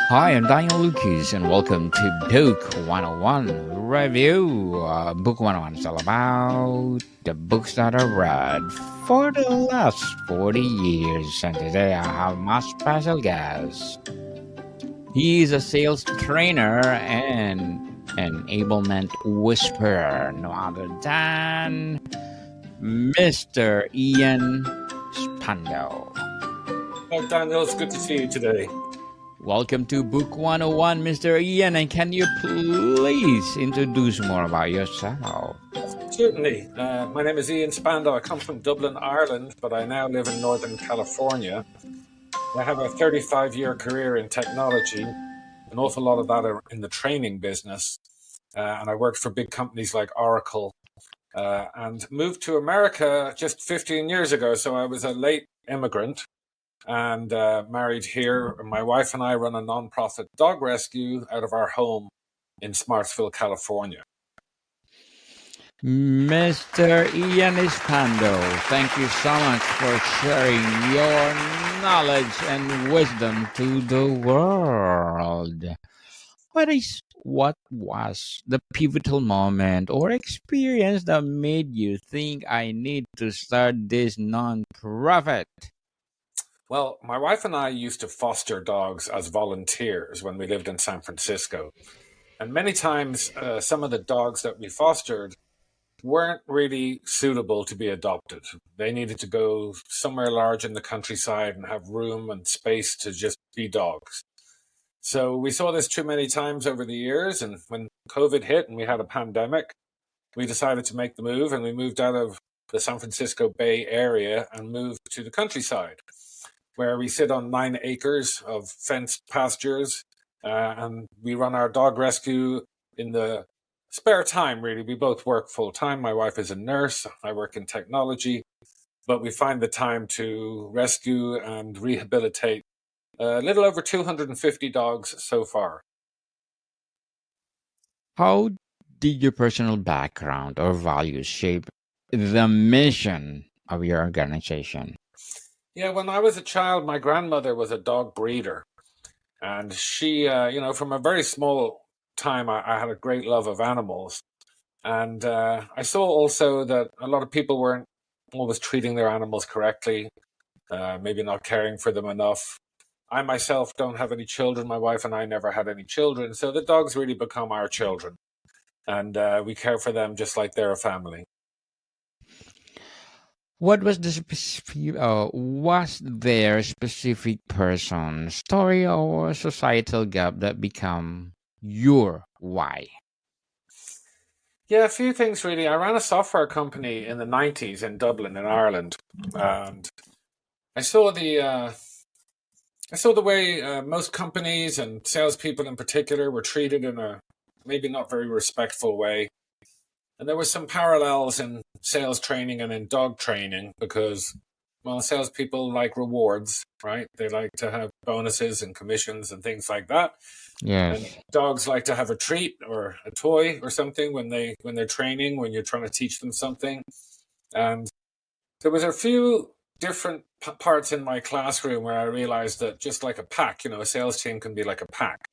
Hi, I'm Daniel Lucas, and welcome to Book 101 Review. Book 101 is all about the books that I read for the last 40 years. And today I have my special guest. He is a sales trainer and enablement whisperer, no other than Mr. Ian Spandau. Hi, Daniel. It's good to see you today. Welcome to Book 101, Mr. Ian, and can you please introduce more about yourself? Certainly. My name is Ian Spandau. I come from Dublin, Ireland, but I now live in Northern California. I have a 35-year career in technology, an awful lot of that are in the training business. And I worked for big companies like Oracle and moved to America just 15 years ago. So I was a late immigrant and married here. My wife and I run a nonprofit dog rescue out of our home in Smartsville, California. Mr. Ian Spandau, thank you so much for sharing your knowledge and wisdom to the world. What was the pivotal moment or experience that made you think I need to start this non-profit? Well, my wife and I used to foster dogs as volunteers when we lived in San Francisco. And many times, some of the dogs that we fostered weren't really suitable to be adopted. They needed to go somewhere large in the countryside and have room and space to just be dogs. So we saw this too many times over the years. And when COVID hit and we had a pandemic, we decided to make the move and we moved out of the San Francisco Bay Area and moved to the countryside, where we sit on 9 acres of fenced pastures, and we run our dog rescue in the spare time, really. We both work full time. My wife is a nurse, I work in technology, but we find the time to rescue and rehabilitate a little over 250 dogs so far. How did your personal background or values shape the mission of your organization? Yeah, when I was a child, my grandmother was a dog breeder. And she, from a very small time, I had a great love of animals. And I saw also that a lot of people weren't always treating their animals correctly, maybe not caring for them enough. I myself don't have any children. My wife and I never had any children. So the dogs really become our children. And we care for them just like they're a family. What was the was there a specific person, story, or societal gap that become your why? Yeah, a few things really. I ran a software company in the 90s in Dublin, in Ireland. And I saw the way most companies and salespeople in particular were treated in a maybe not very respectful way. And there were some parallels in sales training and in dog training because, well, salespeople like rewards, right? They like to have bonuses and commissions and things like that. And Yes. dogs like to have a treat or a toy or something when they're training, when you're trying to teach them something. And there was a few different parts in my classroom where I realized that just like a pack, a sales team can be like a pack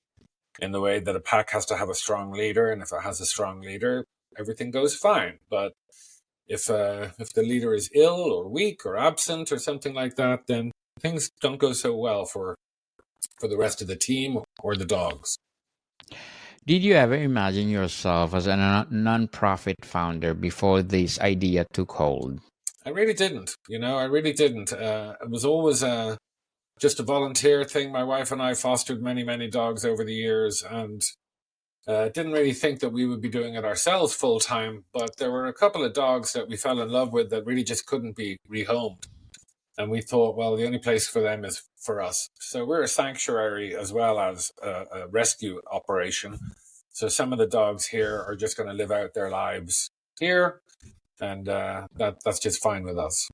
in the way that a pack has to have a strong leader. And if it has a strong leader, everything goes fine. But if the leader is ill or weak or absent or something like that, then things don't go so well for the rest of the team or the dogs. Did you ever imagine yourself as a non-profit founder before this idea took hold? I really didn't. I really didn't. It was always just a volunteer thing. My wife and I fostered many, many dogs over the years and didn't really think that we would be doing it ourselves full time. But there were a couple of dogs that we fell in love with that really just couldn't be rehomed. And we thought, well, the only place for them is for us. So we're a sanctuary as well as a rescue operation. So some of the dogs here are just going to live out their lives here. And that's just fine with us.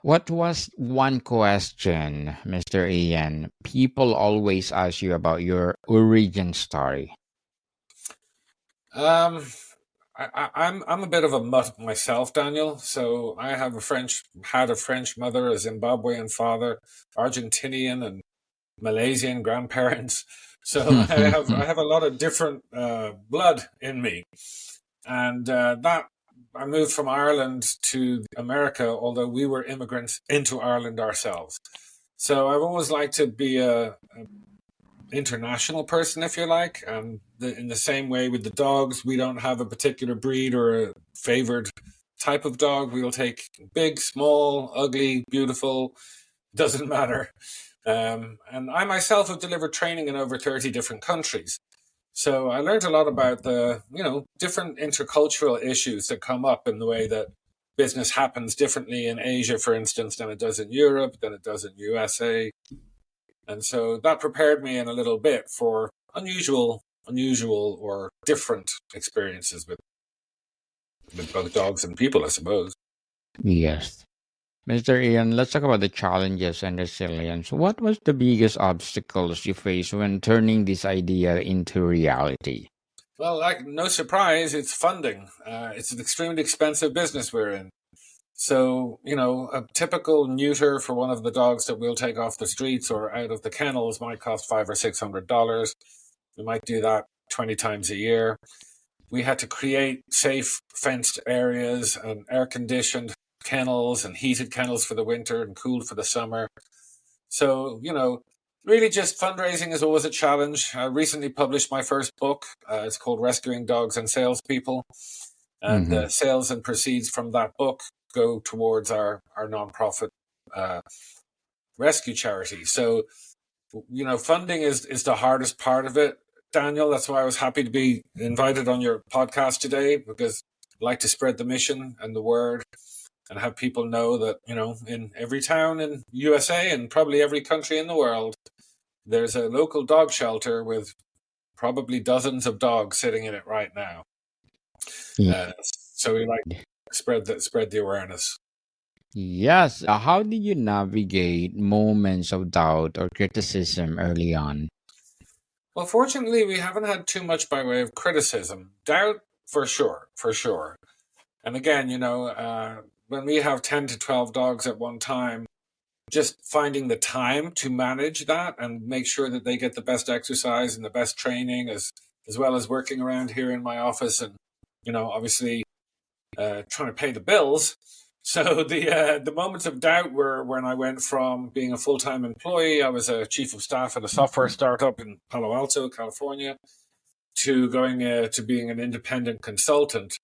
What was one question, Mr. Ian, people always ask you about your origin story? I'm a bit of a mutt myself, Daniel. So I had a French mother, a Zimbabwean father, Argentinian and Malaysian grandparents. So I have a lot of different blood in me. And that I moved from Ireland to America, although we were immigrants into Ireland ourselves. So I've always liked to be a international person, if you like. And in the same way with the dogs, we don't have a particular breed or a favored type of dog. We'll take big, small, ugly, beautiful, doesn't matter. And I myself have delivered training in over 30 different countries. So I learned a lot about the, different intercultural issues that come up in the way that business happens differently in Asia, for instance, than it does in Europe, than it does in USA. And so that prepared me in a little bit for unusual or different experiences with both dogs and people, I suppose. Yes. Mr. Ian, let's talk about the challenges and resilience. What was the biggest obstacles you faced when turning this idea into reality? Well, like no surprise, it's funding. It's an extremely expensive business we're in. So, a typical neuter for one of the dogs that we'll take off the streets or out of the kennels might cost $500 or $600. We might do that 20 times a year. We had to create safe fenced areas and air conditioned kennels and heated kennels for the winter and cooled for the summer. So, really just fundraising is always a challenge. I recently published my first book. It's called Rescuing Dogs and Salespeople. And Mm-hmm. the sales and proceeds from that book go towards our nonprofit rescue charity. So, funding is the hardest part of it, Daniel. That's why I was happy to be invited on your podcast today, because I like to spread the mission and the word and have people know that, in every town in USA and probably every country in the world, there's a local dog shelter with probably dozens of dogs sitting in it right now. Yeah. So we like to spread the awareness. Yes. How did you navigate moments of doubt or criticism early on? Well, fortunately, we haven't had too much by way of criticism. Doubt, for sure, for sure. And again, when we have 10 to 12 dogs at one time, just finding the time to manage that and make sure that they get the best exercise and the best training, as well as working around here in my office and, obviously trying to pay the bills. So the moments of doubt were when I went from being a full-time employee. I was a chief of staff at a software startup in Palo Alto, California, to going to being an independent consultant,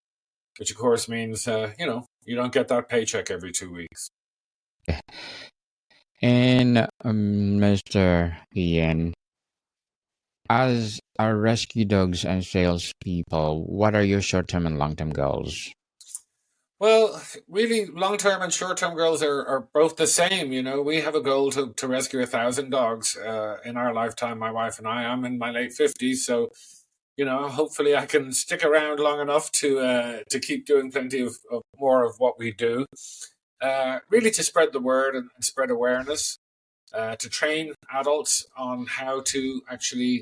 which of course means you don't get that paycheck every 2 weeks. And Mr. Ian, as our rescue dogs and salespeople, what are your short-term and long-term goals? Well, really, long-term and short-term goals are both the same. We have a goal to rescue 1,000 dogs in our lifetime. My wife and I. I'm in my late 50s, so hopefully I can stick around long enough to keep doing plenty of more of what we do. Really, to spread the word and spread awareness, to train adults on how to actually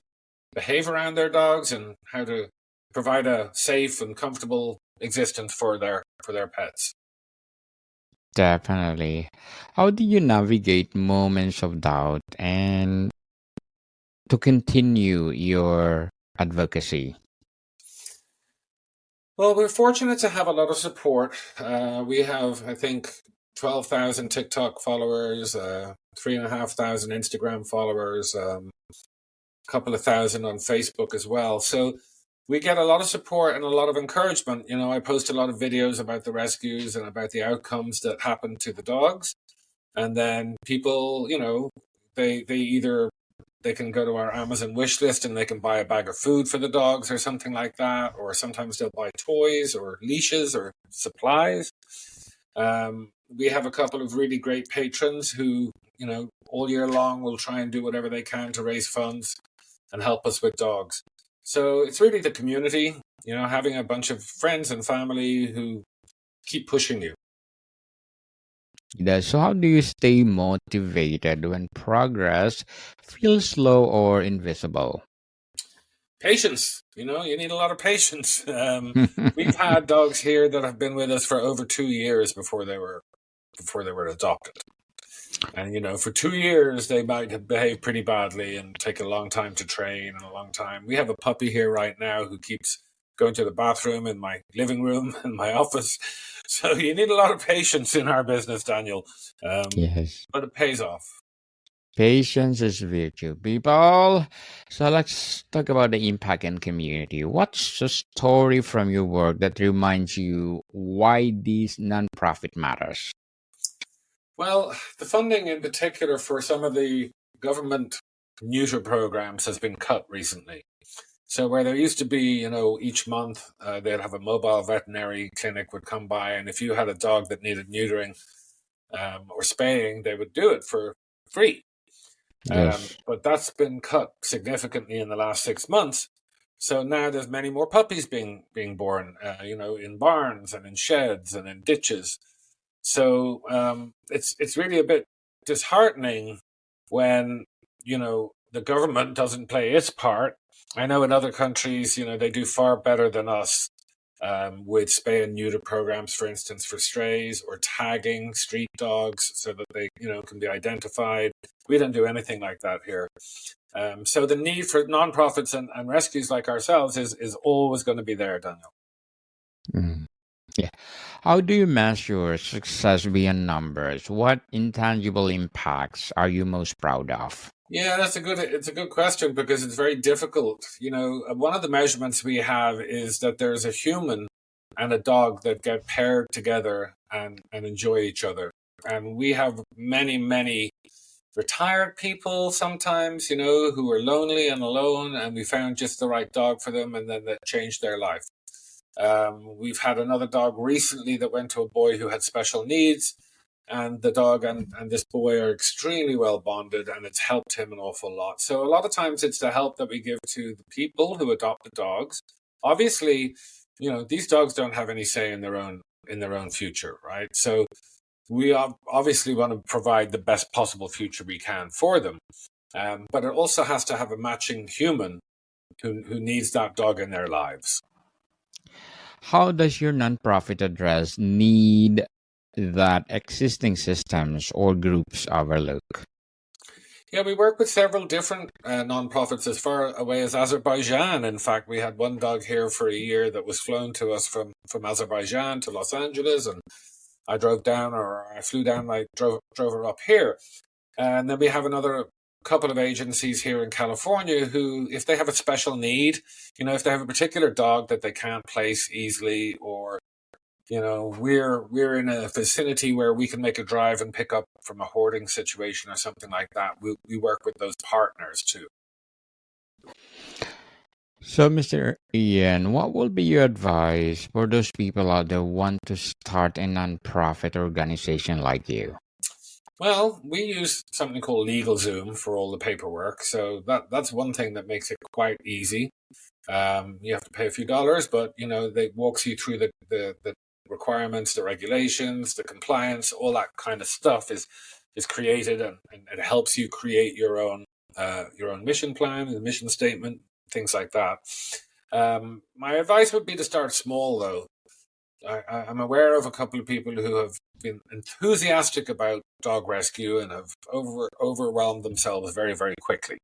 behave around their dogs and how to provide a safe and comfortable existence for their pets. Definitely. How do you navigate moments of doubt and to continue your advocacy? Well, we're fortunate to have a lot of support. We have, I think, 12,000 TikTok followers, 3,500 Instagram followers, a couple of thousand on Facebook as well. So we get a lot of support and a lot of encouragement. I post a lot of videos about the rescues and about the outcomes that happen to the dogs. And then people, they can go to our Amazon wish list and they can buy a bag of food for the dogs or something like that. Or sometimes they'll buy toys or leashes or supplies. We have a couple of really great patrons who, all year long will try and do whatever they can to raise funds and help us with dogs. So it's really the community, having a bunch of friends and family who keep pushing you. So, how do you stay motivated when progress feels slow or invisible? Patience, you need a lot of patience. We've had dogs here that have been with us for over 2 years before they were adopted. And, for 2 years, they might have behaved pretty badly and take a long time to train and a long time. We have a puppy here right now who keeps going to the bathroom in my living room, in my office. So you need a lot of patience in our business, Daniel. Yes. But it pays off. Patience is virtue, people. So let's talk about the impact and community. What's a story from your work that reminds you why this nonprofit matters? Well, the funding in particular for some of the government neuter programs has been cut recently. So where there used to be, each month they'd have a mobile veterinary clinic would come by, and if you had a dog that needed neutering or spaying, they would do it for free. Yes. But that's been cut significantly in the last 6 months. So now there's many more puppies being born, in barns and in sheds and in ditches. So it's really a bit disheartening when the government doesn't play its part. I know in other countries, they do far better than us with spay and neuter programs, for instance, for strays, or tagging street dogs so that they can be identified. We don't do anything like that here. So the need for nonprofits and rescues like ourselves is always going to be there, Daniel. Mm. Yeah. How do you measure success beyond numbers? What intangible impacts are you most proud of? Yeah, it's a good question because it's very difficult. One of the measurements we have is that there's a human and a dog that get paired together and enjoy each other. And we have many, many retired people sometimes, who are lonely and alone, and we found just the right dog for them, and then that changed their life. We've had another dog recently that went to a boy who had special needs, and the dog and this boy are extremely well bonded, and it's helped him an awful lot. So a lot of times it's the help that we give to the people who adopt the dogs. Obviously, these dogs don't have any say in their own future, right? So we obviously want to provide the best possible future we can for them. But it also has to have a matching human who needs that dog in their lives. How does your nonprofit address need that existing systems or groups overlook? Yeah, we work with several different nonprofits as far away as Azerbaijan. In fact, we had one dog here for a year that was flown to us from Azerbaijan to Los Angeles, and I drove down, or I flew down, and I drove her up here. And then we have another couple of agencies here in California who, if they have a special need, if they have a particular dog that they can't place easily, or we're in a vicinity where we can make a drive and pick up from a hoarding situation or something like that, we work with those partners too. So, Mr. Ian, what will be your advice for those people out there who want to start a nonprofit organization like you? Well, we use something called LegalZoom for all the paperwork, so that's one thing that makes it quite easy. You have to pay a few dollars, but they walks you through the requirements, the regulations, the compliance, all that kind of stuff is created, and it helps you create your own mission plan, the mission statement, things like that. My advice would be to start small, though. I'm aware of a couple of people who have been enthusiastic about dog rescue and have overwhelmed themselves very, very quickly.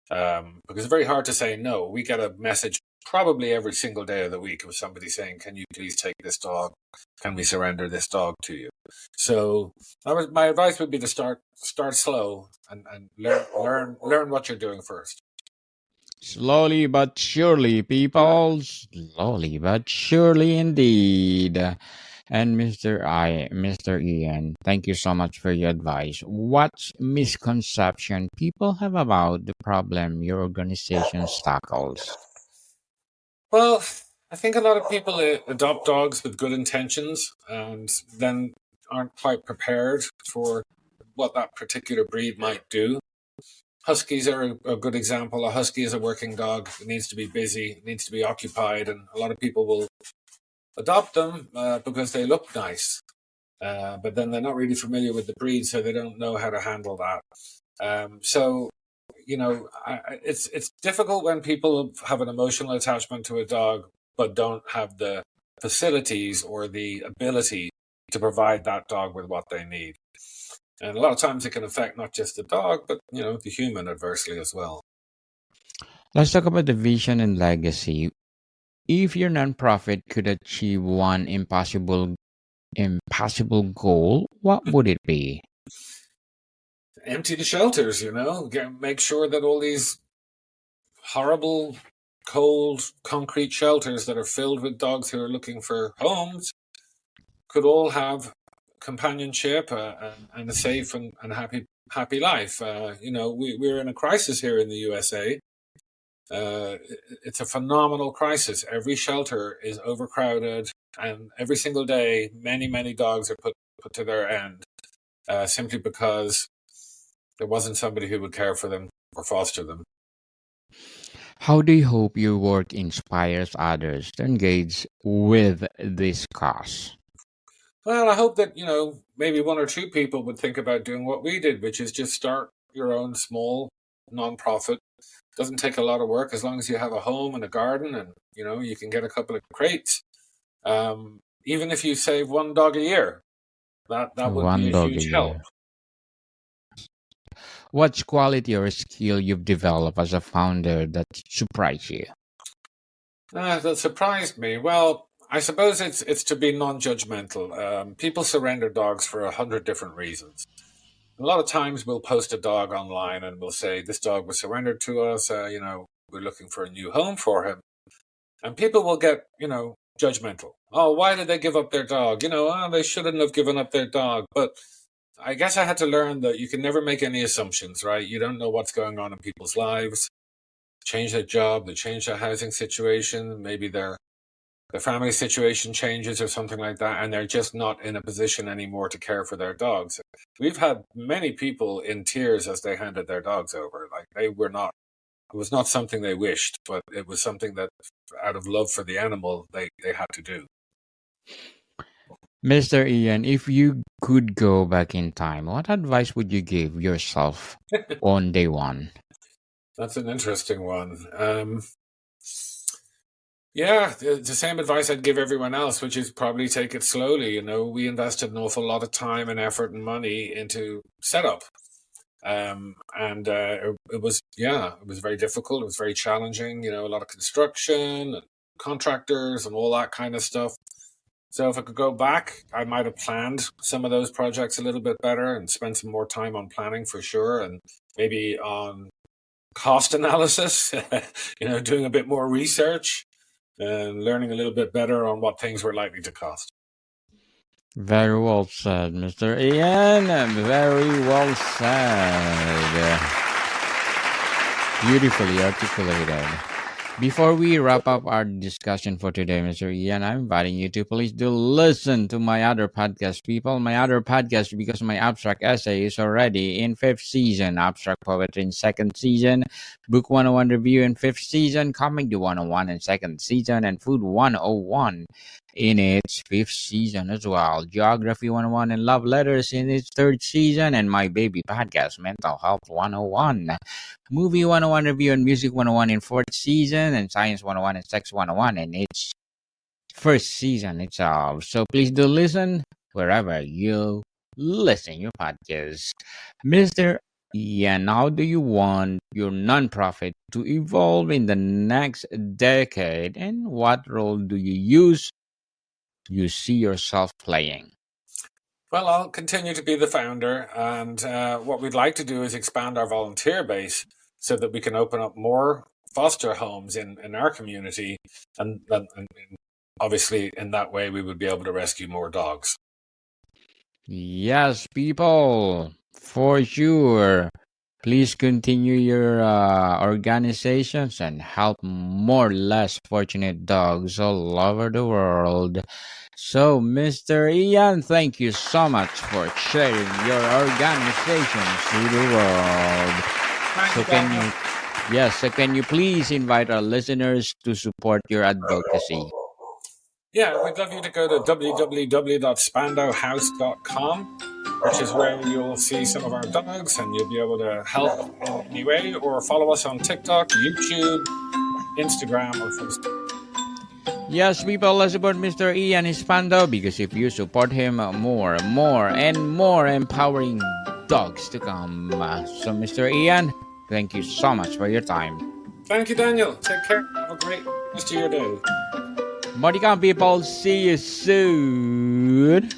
Because it's very hard to say no. We get a message probably every single day of the week of somebody saying, "Can you please take this dog? Can we surrender this dog to you?" So my advice would be to start slow and learn what you're doing first. Slowly but surely, people. Slowly but surely indeed. And Mr. Ian, thank you so much for your advice. What misconception people have about the problem your organization tackles? Well, I think a lot of people adopt dogs with good intentions and then aren't quite prepared for what that particular breed might do. Huskies are a good example. A husky is a working dog. It needs to be busy, it needs to be occupied, and a lot of people will adopt them because they look nice. But then they're not really familiar with the breed, so they don't know how to handle that. So, it's difficult when people have an emotional attachment to a dog but don't have the facilities or the ability to provide that dog with what they need. And a lot of times it can affect not just the dog, but the human adversely as well. Let's talk about the vision and legacy. If your nonprofit could achieve one impossible goal, what would it be? Empty the shelters, make sure that all these horrible, cold, concrete shelters that are filled with dogs who are looking for homes could all have companionship and a safe and happy life. We're in a crisis here in the USA. It's a phenomenal crisis. Every shelter is overcrowded, and every single day, many dogs are put to their end simply because there wasn't somebody who would care for them or foster them. How do you hope your work inspires others to engage with this cause? Well, I hope that, maybe one or two people would think about doing what we did, which is just start your own small nonprofit. Doesn't take a lot of work as long as you have a home and a garden and, you can get a couple of crates. Even if you save one dog a year, that would be One a dog a huge help. year. What's quality or skill you've developed as a founder that surprised you? That surprised me. Well, I suppose it's to be non-judgmental. People surrender dogs for 100 different reasons. A lot of times we'll post a dog online and we'll say, this dog was surrendered to us, we're looking for a new home for him. And people will get, judgmental. Oh, why did they give up their dog? They shouldn't have given up their dog. But I guess I had to learn that you can never make any assumptions, right? You don't know what's going on in people's lives. Change their job, they change their housing situation, maybe their family situation changes or something like that, and they're just not in a position anymore to care for their dogs. We've had many people in tears as they handed their dogs over. Like it was not something they wished, but it was something that out of love for the animal, they had to do. Mr. Ian, if you could go back in time, what advice would you give yourself on day one? That's an interesting one. Yeah, the same advice I'd give everyone else, which is probably take it slowly. We invested an awful lot of time and effort and money into setup. And it was very difficult. It was very challenging, a lot of construction and contractors and all that kind of stuff. So if I could go back, I might have planned some of those projects a little bit better and spent some more time on planning for sure, and maybe on cost analysis, doing a bit more research and learning a little bit better on what things were likely to cost. Very well said, Mr. Ian. Very well said. Beautifully articulated. Before we wrap up our discussion for today, Mr. Ian, I'm inviting you to please do listen to my other podcast, people. My other podcast, because my abstract essay is already in 5th season, abstract poetry in 2nd season, book 101 review in 5th season, comedy 101 in 2nd season, and food 101 in its 5th season as well. Geography 101 and love letters in its 3rd season, and my baby podcast, Mental Health 101. Movie 101 review and music 101 in 4th season, and science 101 and sex 101 in its 1st season itself. So please do listen wherever you listen your podcast. Mr. Ian, how do you want your nonprofit to evolve in the next decade, and what role do you see yourself playing? Well, I'll continue to be the founder, and what we'd like to do is expand our volunteer base so that we can open up more foster homes in our community, and obviously in that way we would be able to rescue more dogs. Yes, people, for sure. Please continue your organizations and help more less fortunate dogs all over the world. So, Mr. Ian, thank you so much for sharing your organizations to the world. So can you please invite our listeners to support your advocacy? Yeah, we'd love you to go to www.spandowhouse.com, which is where you'll see some of our dogs and you'll be able to help in any way, or follow us on TikTok, YouTube, Instagram, or Facebook. Yes, people, let's support Mr. Ian Spandau, because if you support him, more and more empowering dogs to come. So, Mr. Ian, thank you so much for your time. Thank you, Daniel. Take care. Have a great rest of your day. Modicon people, see you soon.